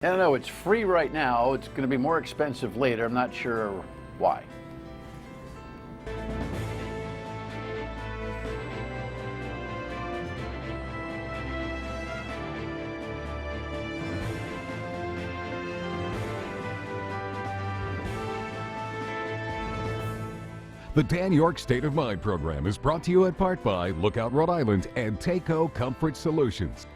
I don't know, it's free right now. It's going to be more expensive later. I'm not sure why. The Dan York State of Mind program is brought to you in part by Lookout Rhode Island and Takeo Comfort Solutions.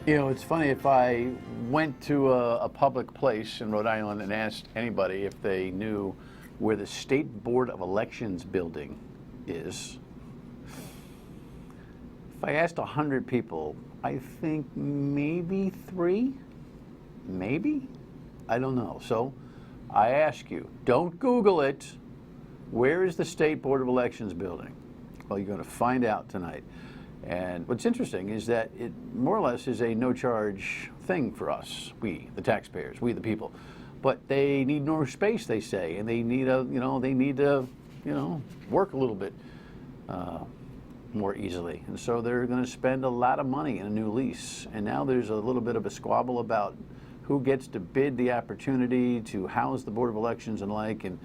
You know, it's funny, if I went to a public place in Rhode Island and asked anybody if they knew where the State Board of Elections building is, if I asked 100 people, I think maybe 3, maybe, I don't know. So I ask you, don't Google it. Where is the State Board of Elections building? Well, you're going to find out tonight. And what's interesting is that it more or less is a no-charge thing for us, we, the taxpayers, we, the people. But they need more space, they say, and they need to work a little bit more easily. And so they're going to spend a lot of money in a new lease. And now there's a little bit of a squabble about who gets to bid the opportunity to house the Board of Elections and like. And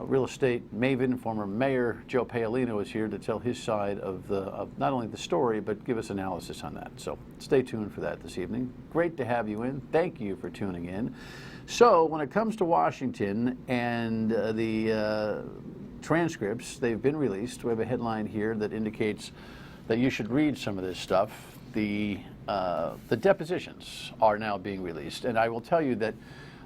real estate maven, former Mayor Joe Paolino is here to tell his side of not only the story, but give us analysis on that. So stay tuned for that this evening. Great to have you in. Thank you for tuning in. So when it comes to Washington and the transcripts, they've been released. We have a headline here that indicates that you should read some of this stuff. The depositions are now being released, and I will tell you that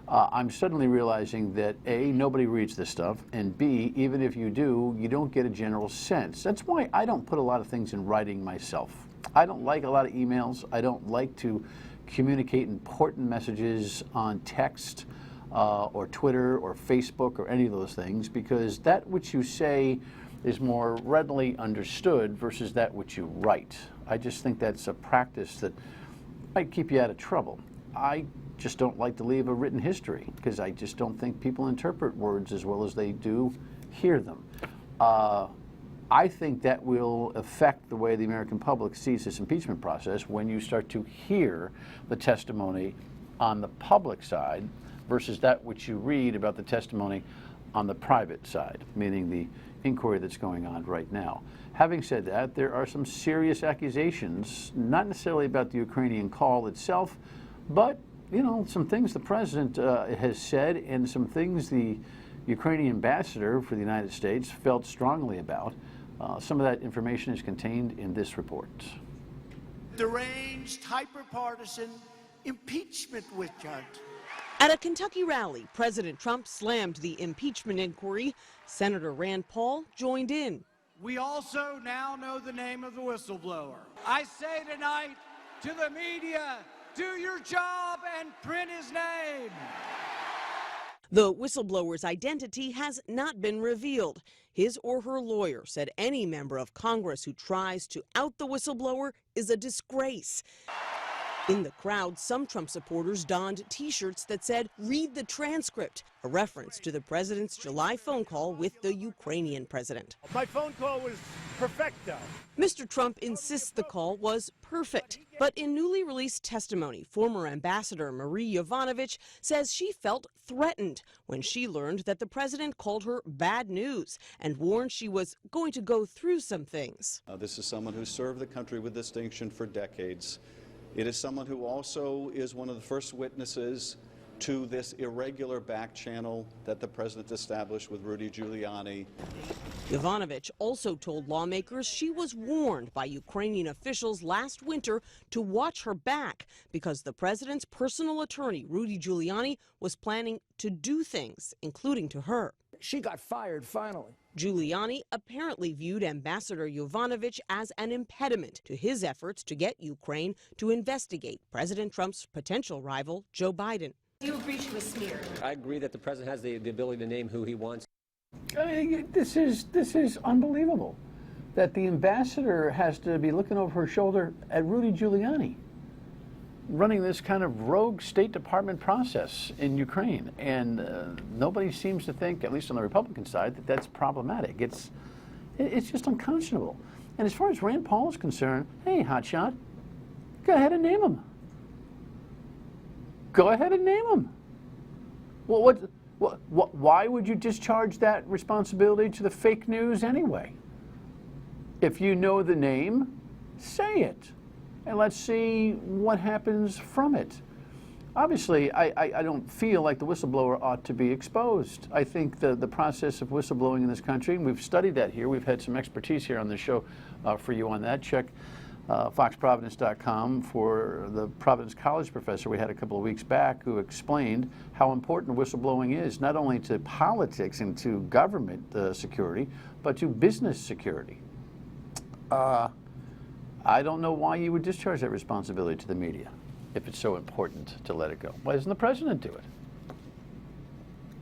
I'm suddenly realizing that A, nobody reads this stuff, and B, even if you do, you don't get a general sense. That's why I don't put a lot of things in writing myself. I don't like a lot of emails. I don't like to communicate important messages on text or Twitter or Facebook or any of those things, because that which you say is more readily understood versus that which you write. I just think that's a practice that might keep you out of trouble. I just don't like to leave a written history because I just don't think people interpret words as well as they do hear them. I think that will affect the way the American public sees this impeachment process when you start to hear the testimony on the public side versus that which you read about the testimony on the private side, meaning the inquiry that's going on right now. Having said that, there are some serious accusations, not necessarily about the Ukrainian call itself, but some things the president has said and some things the Ukrainian ambassador for the United States felt strongly about. Some of that information is contained in this report. Deranged, hyper-partisan impeachment witch hunt. At a Kentucky rally, President Trump slammed the impeachment inquiry. Senator Rand Paul joined in. We also now know the name of the whistleblower. I say tonight to the media, do your job and print his name. The whistleblower's identity has not been revealed. His or her lawyer said any member of Congress who tries to out the whistleblower is a disgrace. In the crowd, some Trump supporters donned T-shirts that said, "Read the transcript," a reference to the president's July phone call with the Ukrainian president. My phone call was perfecto. Mr. Trump insists the call was perfect. But in newly released testimony, former Ambassador Marie Yovanovitch says she felt threatened when she learned that the president called her bad news and warned she was going to go through some things. This is someone who served the country with distinction for decades. It is someone who also is one of the first witnesses to this irregular back channel that the president established with Rudy Giuliani. Yovanovitch also told lawmakers she was warned by Ukrainian officials last winter to watch her back because the president's personal attorney, Rudy Giuliani, was planning to do things, including to her. She got fired finally. Giuliani apparently viewed Ambassador Yovanovitch as an impediment to his efforts to get Ukraine to investigate President Trump's potential rival, Joe Biden. Do you agree she was smeared? I agree that the president has the ability to name who he wants. This is unbelievable that the ambassador has to be looking over her shoulder at Rudy Giuliani, running this kind of rogue State Department process in Ukraine. And nobody seems to think, at least on the Republican side, that that's problematic. It's just unconscionable. And as far as Rand Paul is concerned, hey, hotshot, go ahead and name him. Go ahead and name them. Well, why would you discharge that responsibility to the fake news anyway? If you know the name, say it, and let's see what happens from it. Obviously, I don't feel like the whistleblower ought to be exposed. I think the process of whistleblowing in this country, and we've studied that here, we've had some expertise here on the show for you on that. Check foxprovidence.com for the Providence College professor we had a couple of weeks back who explained how important whistleblowing is, not only to politics and to government security, but to business security. I don't know why you would discharge that responsibility to the media if it's so important to let it go. Why doesn't the president do it?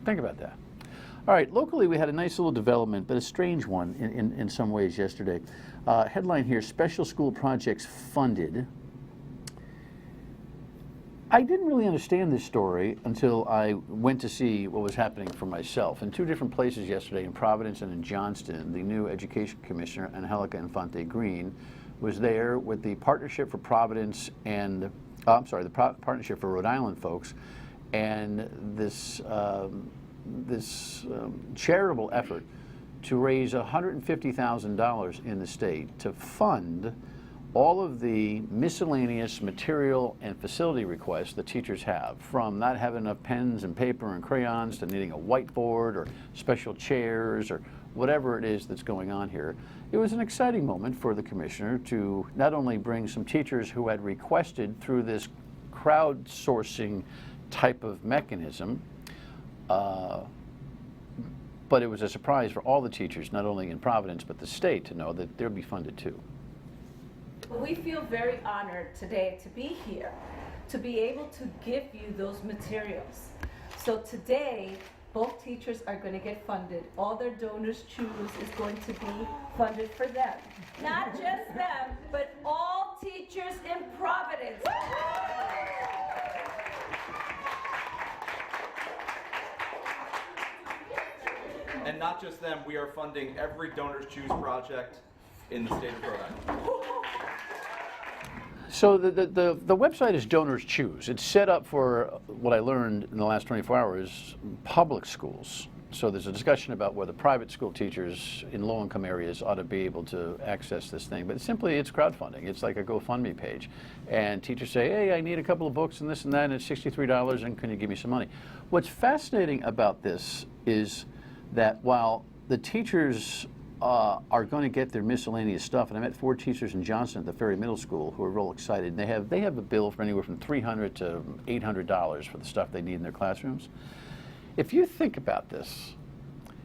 Think about that. All right, locally we had a nice little development, but a strange one in some ways yesterday. Headline here, special school projects funded. I didn't really understand this story until I went to see what was happening for myself. In two different places yesterday, in Providence and in Johnston, the new Education Commissioner, Angelica Infante Green, was there with the Partnership for Providence and the Partnership for Rhode Island folks, and this charitable effort to raise $150,000 in the state to fund all of the miscellaneous material and facility requests that teachers have, from not having enough pens and paper and crayons to needing a whiteboard or special chairs or whatever it is that's going on here. It was an exciting moment for the commissioner to not only bring some teachers who had requested through this crowdsourcing type of mechanism, but it was a surprise for all the teachers, not only in Providence, but the state, to know that they'll be funded too. We feel very honored today to be here, to be able to give you those materials. So today, both teachers are going to get funded. All their donors choose is going to be funded for them. Not just them, but all teachers in Providence. And not just them, we are funding every Donors Choose project in the state of Rhode Island. So the website is Donors Choose. It's set up for, what I learned in the last 24 hours, public schools. So there's a discussion about whether private school teachers in low-income areas ought to be able to access this thing. But it's crowdfunding. It's like a GoFundMe page. And teachers say, hey, I need a couple of books and this and that, and it's $63, and can you give me some money? What's fascinating about this is that while the teachers are going to get their miscellaneous stuff, and I met 4 teachers in Johnston at the Ferry Middle School who are real excited. They have a bill for anywhere from $300 to $800 for the stuff they need in their classrooms. If you think about this,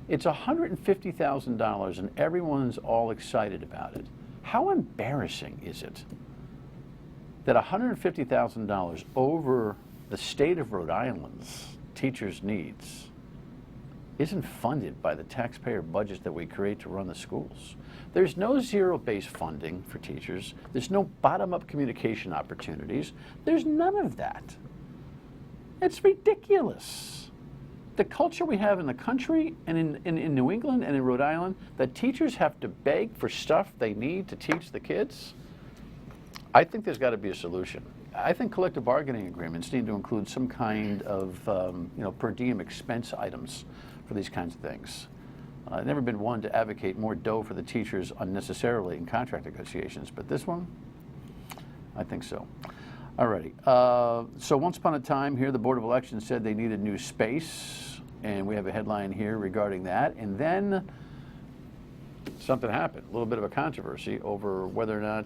it's $150,000 and everyone's all excited about it. How embarrassing is it that $150,000 over the state of Rhode Island's teachers' needs isn't funded by the taxpayer budget that we create to run the schools? There's no zero-based funding for teachers. There's no bottom-up communication opportunities. There's none of that. It's ridiculous. The culture we have in the country and in New England and in Rhode Island, that teachers have to beg for stuff they need to teach the kids, I think there's got to be a solution. I think collective bargaining agreements need to include some kind of per diem expense items for these kinds of things. I've never been one to advocate more dough for the teachers unnecessarily in contract negotiations, but this one, I think so. Alrighty, so once upon a time here, the Board of Elections said they needed new space, and we have a headline here regarding that, and then something happened, a little bit of a controversy over whether or not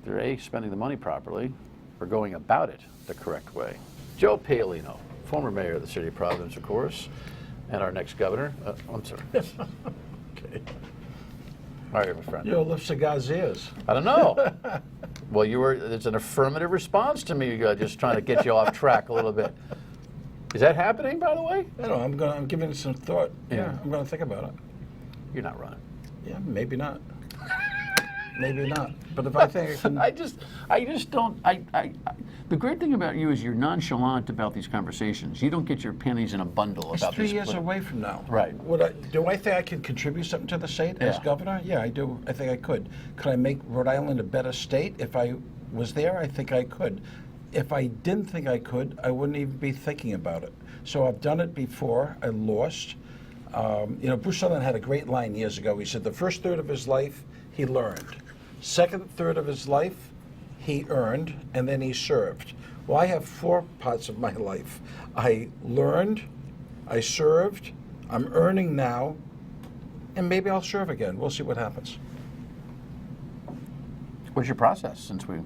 they're spending the money properly or going about it the correct way. Joe Paolino, former mayor of the city of Providence, of course, and our next governor. I'm sorry. Okay. All right, my friend. You know, lift cigars' ears. I don't know. Well, it's an affirmative response to me, just trying to get you off track a little bit. Is that happening, by the way? I don't know. I'm giving it some thought. Yeah. I'm going to think about it. You're not running. Yeah, maybe not. Maybe not. But if I think I can... I just don't. The great thing about you is you're nonchalant about these conversations. You don't get your pennies in a bundle It's about 3 these. years away from now. Right. Do I think I can contribute something to the state as governor? Yeah, I do. I think I could. Could I make Rhode Island a better state if I was there? I think I could. if I didn't think I could, I wouldn't even be thinking about it. So I've done it before. I lost. You know, Bruce Sutherland had a great line years ago. He said the first third of his life, he learned. Second third of his life, he earned, and then he served. Well, I have 4 parts of my life. I learned, I served, I'm earning now, and maybe I'll serve again. We'll see what happens. What's your process since we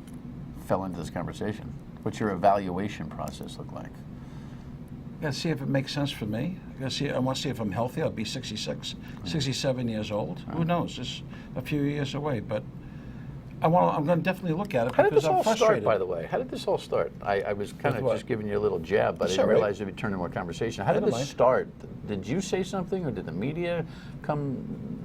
fell into this conversation? What's your evaluation process look like? I gotta see if it makes sense for me. I want to see if I'm healthy. I'll be 66, 67 years old. Who knows? It's a few years away, but I'm going to definitely look at it How did because this I'm all frustrated. start, by the way? How did this all start? I was kind of what? just giving you a little jab, but I It's didn't all right. realize it would turn into more conversation. How I did don't this mind. start? Did you say something, or did the media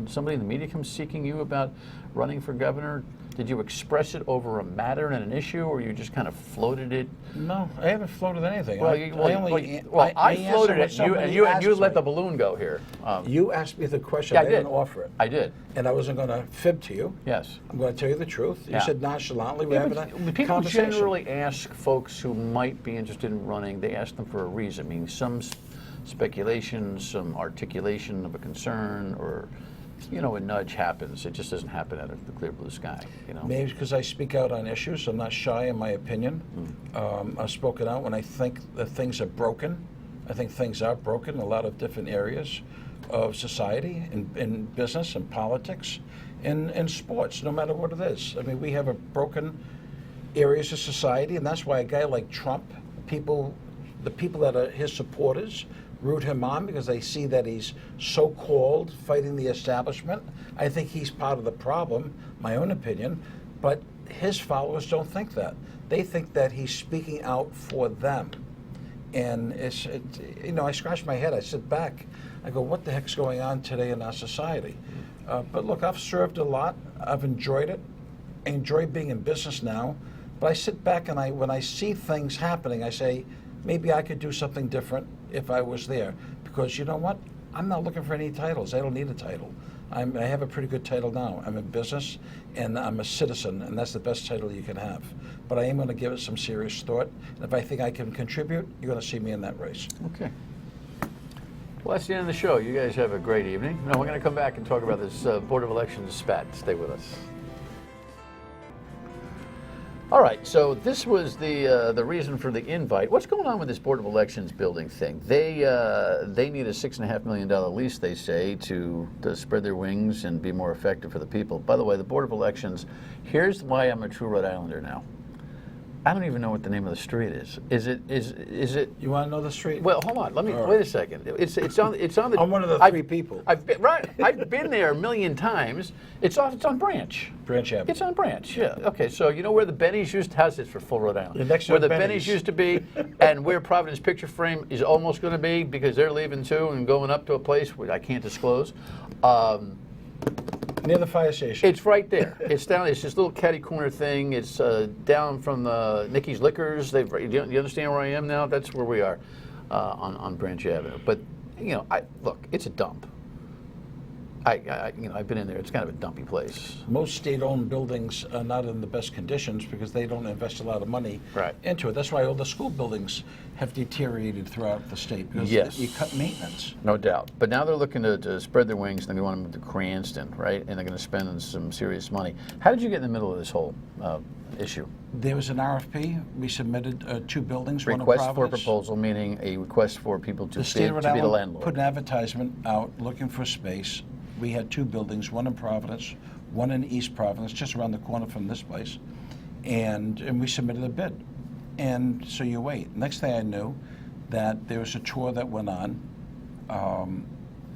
somebody in the media come seeking you about running for governor? Did you express it over a matter and an issue, or you just kind of floated it? No, I haven't floated anything. Well, I I floated it, and you let the balloon go here. You asked me the question. Yeah, I I didn't did. offer it. I did. And I wasn't going to fib to you. Yes. I'm going to tell you the truth. You Yeah. said nonchalantly, we're Yeah, having but a people conversation. generally ask folks who might be interested in running, they ask them for a reason. I mean, some speculation, some articulation of a concern, or, you know, a nudge happens. It just doesn't happen out of the clear blue sky, you know. Maybe because I speak out on issues. I'm not shy in my opinion. I've spoken out when I think that things are broken. I think things are broken in a lot of different areas of society, in business and politics, in sports, no matter what it is. I mean, we have a broken areas of society, and that's why a guy like Trump, the people that are his supporters, root him on because they see that he's so-called fighting the establishment. I think he's part of the problem, my own opinion, but his followers don't think that. They think that he's speaking out for them. And you know, I scratch my head, I sit back, I go, what the heck's going on today in our society? But look, I've served a lot, I've enjoyed it, I enjoy being in business now, but I sit back and when I see things happening, I say, maybe I could do something different if I was there. Because you know what? I'm not looking for any titles. I don't need a title. I have a pretty good title now. I'm in business and I'm a citizen, and that's the best title you can have. But I am going to give it some serious thought. And if I think I can contribute, you're going to see me in that race. Okay. Well, that's the end of the show. You guys have a great evening. Now, we're going to come back and talk about this Board of Elections spat. Stay with us. All right, so this was the reason for the invite. What's going on with this Board of Elections building thing? They need a $6.5 million lease, they say, to spread their wings and be more effective for the people. By the way, the Board of Elections, here's why I'm a true Rhode Islander now. I don't even know what the name of the street is. Is it? You want to know the street? Well, hold on. Let me wait a second. It's on the. I'm one of the 3 people. I've been there a million times. It's on Branch. Branch Avenue. It's on Branch. Yeah. Okay. So you know where the Bennies used to, how's this for full Rhode Island? You're next to where the the Bennies. Bennies used to be, and where Providence Picture Frame is almost going to be, because they're leaving too and going up to a place which I can't disclose. Near the fire station. It's right there. It's down. It's this little catty corner thing. It's down from Nikki's Liquors. You understand where I am now? That's where we are on Branch Avenue. But you know, look, it's a dump. I've been in there. It's kind of a dumpy place. Most state-owned buildings are not in the best conditions because they don't invest a lot of money into it. That's why all the school buildings have deteriorated throughout the state, because you cut maintenance. No doubt. But now they're looking to spread their wings, and they want to move to Cranston, right? And they're going to spend some serious money. How did you get in the middle of this whole issue? There was an RFP. We submitted 2 buildings, one in Request for Providence. proposal, meaning a request for people to The state of Rhode be the Island landlord. put an advertisement out looking for space. We had 2 buildings, one in Providence, one in East Providence, just around the corner from this place, and we submitted a bid. And so you wait. Next thing I knew, that there was a tour that went on,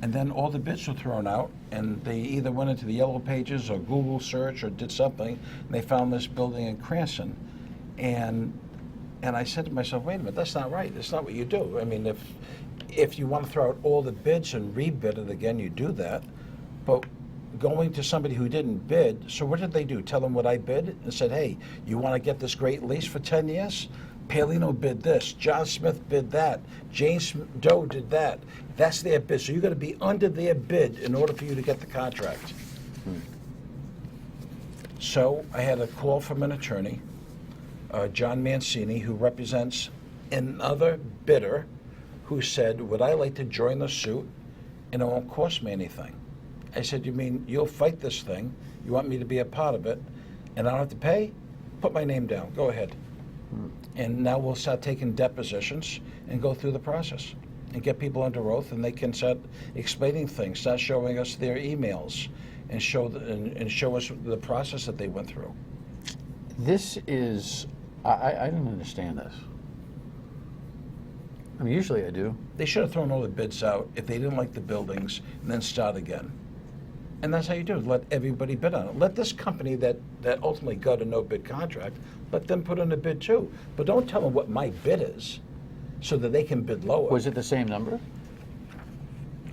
and then all the bids were thrown out, and they either went into the yellow pages or Google search or did something, and they found this building in Cranston. And I said to myself, wait a minute, that's not right. That's not what you do. I mean, if you want to throw out all the bids and rebid it again, you do that. But going to somebody who didn't bid, so what did they do? Tell them what I bid and said, hey, you want to get this great lease for 10 years? Paolino bid this, John Smith bid that, James Doe did that. That's their bid. So you got to be under their bid in order for you to get the contract. So I had a call from an attorney. John Mancini, who represents another bidder, who said, would I like to join the suit and it won't cost me anything? I said, you mean you'll fight this thing, you want me to be a part of it, and I don't have to pay? Put my name down, go ahead. And now we'll start taking depositions and go through the process and get people under oath, and they can start explaining things, start showing us their emails, and show us the process that they went through. This is, I don't understand this. I mean, usually I do. They should have thrown all the bids out if they didn't like the buildings, and then start again. And that's how you do it. Let everybody bid on it. Let this company that ultimately got a no-bid contract, let them put in a bid too. But don't tell them what my bid is, so that they can bid lower. Was it the same number?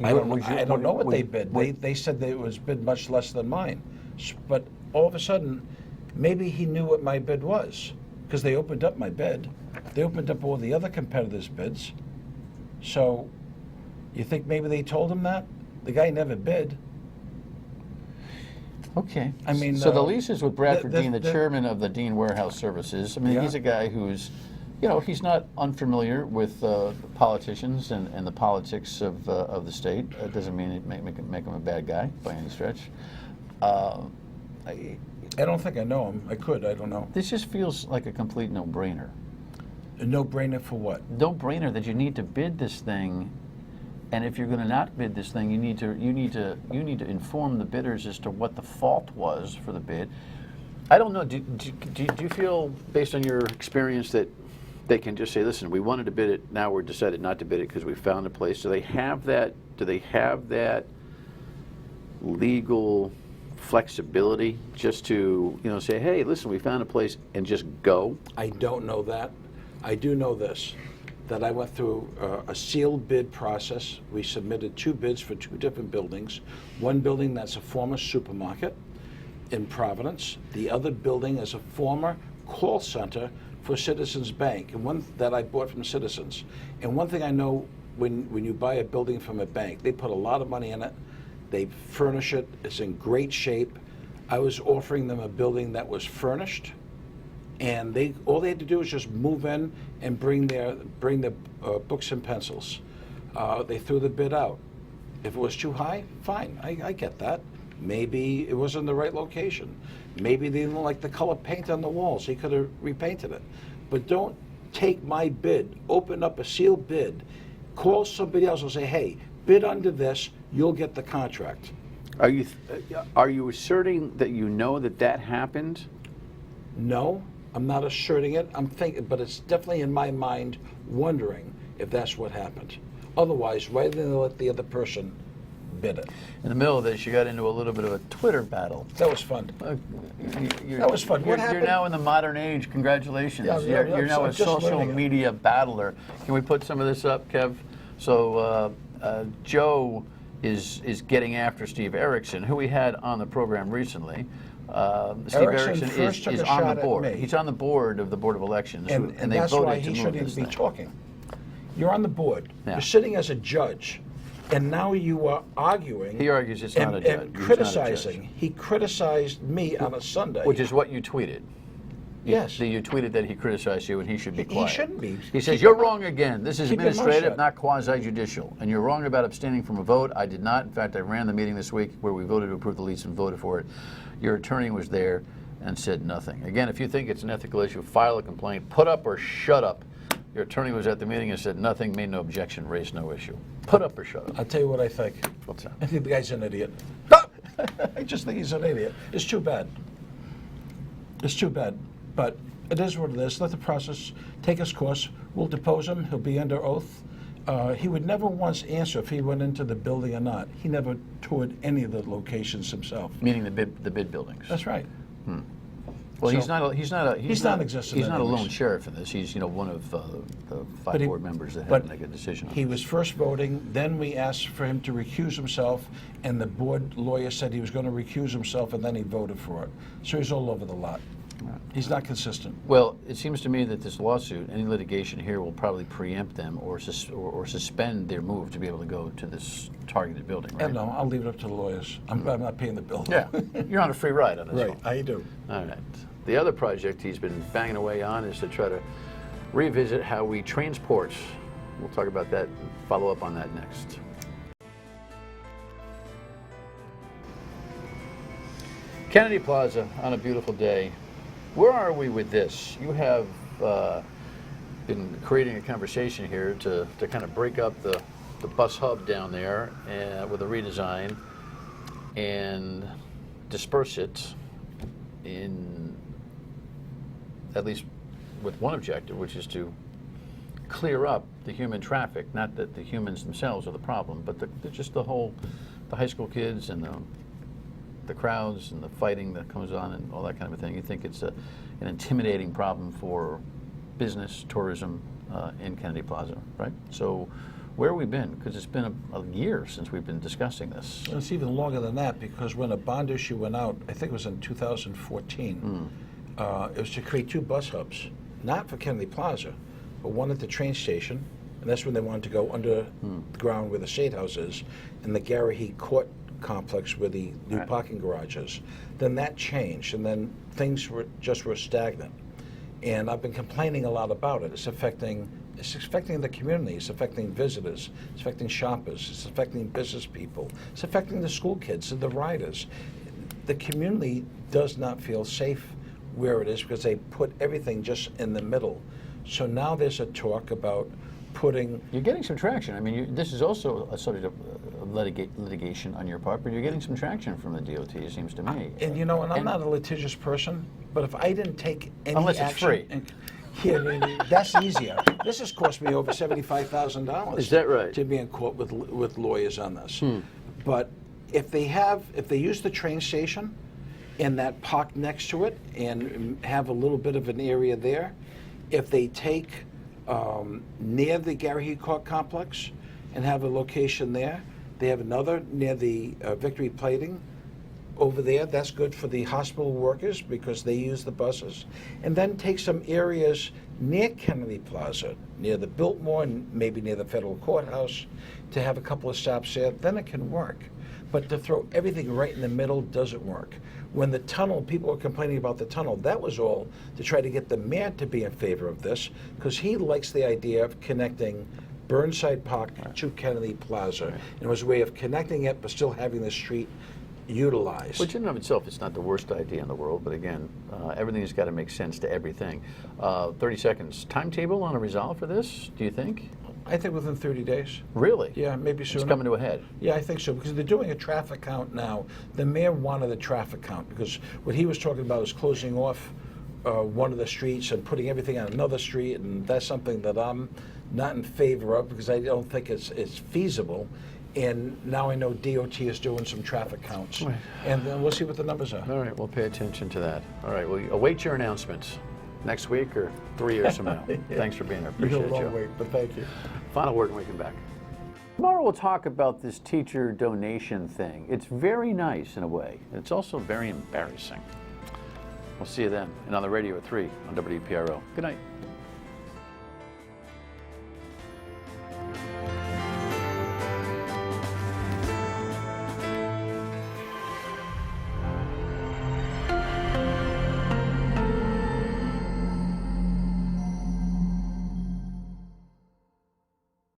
I don't know what they bid. They said that it was bid much less than mine. But all of a sudden, maybe he knew what my bid was, because they opened up my bid. They opened up all the other competitors' bids. So you think maybe they told him that? The guy never bid. Okay. I mean, so the lease is with Bradford Dean, the chairman of the Dean Warehouse Services. I mean, Yeah. he's a guy who's, you know, he's not unfamiliar with politicians and the politics of the state. It doesn't mean it make him a bad guy by any stretch. I don't think I know him. I could. I don't know. This just feels like a complete no-brainer. A no-brainer for what? No-brainer that you need to bid this thing, and if you're going to not bid this thing, you need to inform the bidders as to what the fault was for the bid. I don't know. Do you feel, based on your experience, that they can just say, "Listen, we wanted to bid it. Now we're decided not to bid it because we found a place"? Do they have that? Do they have that legal flexibility just to, you know, say, "Hey, listen, we found a place," and just go? I don't know that. I do know this, that I went through a sealed bid process. We submitted 2 bids for 2 different buildings. One building that's a former supermarket in Providence. The other building is a former call center for Citizens Bank, and one that I bought from Citizens. And one thing I know, when you buy a building from a bank, they put a lot of money in it. They furnish it. It's in great shape. I was offering them a building that was furnished, and all they had to do was just move in and bring their books and pencils. They threw the bid out. If it was too high, fine, I get that. Maybe it wasn't the right location. Maybe they didn't like the color paint on the walls. He could have repainted it. But don't take my bid, open up a sealed bid, call somebody else and say, "Hey, bid under this, you'll get the contract." Are you asserting that you know that happened? No, I'm not asserting it. I'm thinking, but it's definitely in my mind wondering if that's what happened. Otherwise, why didn't they let the other person bid it? In the middle of this, you got into a little bit of a Twitter battle. That was fun. That was fun. What happened? You're now in the modern age. Congratulations. Yeah, You're now a social media battler. Can we put some of this up, Kev? So Joe is getting after Steve Erickson, who we had on the program recently. Steve Erickson is on the board. He's on the board of the Board of Elections, and they that's voted why to he move shouldn't this even be thing. talking. You're on the board. Yeah. You're sitting as a judge, and now you are arguing. He argues it's not a judge. And criticizing. He criticized me on a Sunday. Which is what you tweeted. Yes. You tweeted that he criticized you and he should be quiet. He shouldn't be. He says, "You're wrong again. This is Keep your mouth administrative, shut." not quasi-judicial. And you're wrong about abstaining from a vote. I did not. In fact, I ran the meeting this week where we voted to approve the lease and voted for it. Your attorney was there and said nothing." Again, if you think it's an ethical issue, file a complaint. Put up or shut up. Your attorney was at the meeting and said nothing, made no objection, raised no issue. Put up or shut up. I'll tell you what I think. What's that? I think the guy's an idiot. I just think he's an idiot. It's too bad. It's too bad. But it is what it is. Let the process take its course. We'll depose him. He'll be under oath. He would never once answer if he went into the building or not. He never toured any of the locations himself. Meaning the bid buildings. That's right. Well, So- he's non-existent He's not a anyways. lone sheriff in this. He's one of the 5 board members that had but to make a decision on he this. was first voting, then we asked for him to recuse himself, and the board lawyer said he was going to recuse himself, and then he voted for it. So he's all over the lot. He's not consistent. Well, it seems to me that this lawsuit, any litigation here, will probably preempt them or suspend their move to be able to go to this targeted building, right? And no, I'll leave it up to the lawyers. I'm not paying the bill. Yeah, you're on a free ride on this Right, one. I do. All right. The other project he's been banging away on is to try to revisit how we transport. We'll talk about that, follow up on that next. Kennedy Plaza on a beautiful day. Where are we with this? You have been creating a conversation here to kind of break up the bus hub down there with a redesign and disperse it in, at least with one objective, which is to clear up the human traffic. Not that the humans themselves are the problem, but just the high school kids and the crowds and the fighting that comes on and all that kind of a thing. You think it's an intimidating problem for business, tourism in Kennedy Plaza, right? So where have we been? Because it's been a year since we've been discussing this. And it's even longer than that, because when a bond issue went out, I think it was in 2014, it was to create 2 bus hubs, not for Kennedy Plaza, but one at the train station, and that's when they wanted to go under the ground where the State House is, and the Garrahy Court complex where the new parking garage is. Then that changed, and then things were stagnant. And I've been complaining a lot about it. It's affecting the community. It's affecting visitors. It's affecting shoppers. It's affecting business people. It's affecting the school kids and the riders. The community does not feel safe where it is because they put everything just in the middle. So now there's a talk about putting... You're getting some traction. I mean, this is also a subject of litigation on your part, but you're getting some traction from the DOT, it seems to me. And you know, and I'm not a litigious person, but if I didn't take any unless action... it's free. Yeah, that's easier. This has cost me over $75,000. Is that right? To be in court with lawyers on this. But if they use the train station and that park next to it and have a little bit of an area there, if they take near the Garrahy Court complex and have a location there, they have another near the Victory Plating over there. That's good for the hospital workers because they use the buses. And then take some areas near Kennedy Plaza, near the Biltmore and maybe near the federal courthouse, to have a couple of stops there. Then it can work. But to throw everything right in the middle doesn't work. When the tunnel, people were complaining about the tunnel, that was all to try to get the mayor to be in favor of this, because he likes the idea of connecting Burnside Park to Kennedy Plaza. And it was a way of connecting it, but still having the street utilized. Which in and of itself, it's not the worst idea in the world, but again, everything has got to make sense to everything. 30 seconds. Timetable on a resolve for this, do you think? I think within 30 days. Really? Yeah, maybe sooner. It's coming to a head. Yeah, I think so, because they're doing a traffic count now. The mayor wanted a traffic count, because what he was talking about is closing off one of the streets and putting everything on another street, and that's something that I'm not in favor of, because I don't think it's feasible. And now I know DOT is doing some traffic counts. Right. And then we'll see what the numbers are. All right, we'll pay attention to that. All right, well, await your announcements next week or 3 years from now. Thanks for being here. Appreciate it, Joe. Wait, but thank you. Final word when we come back. Tomorrow we'll talk about this teacher donation thing. It's very nice in a way. It's also very embarrassing. We'll see you then and on the radio at 3 on WPRO. Good night.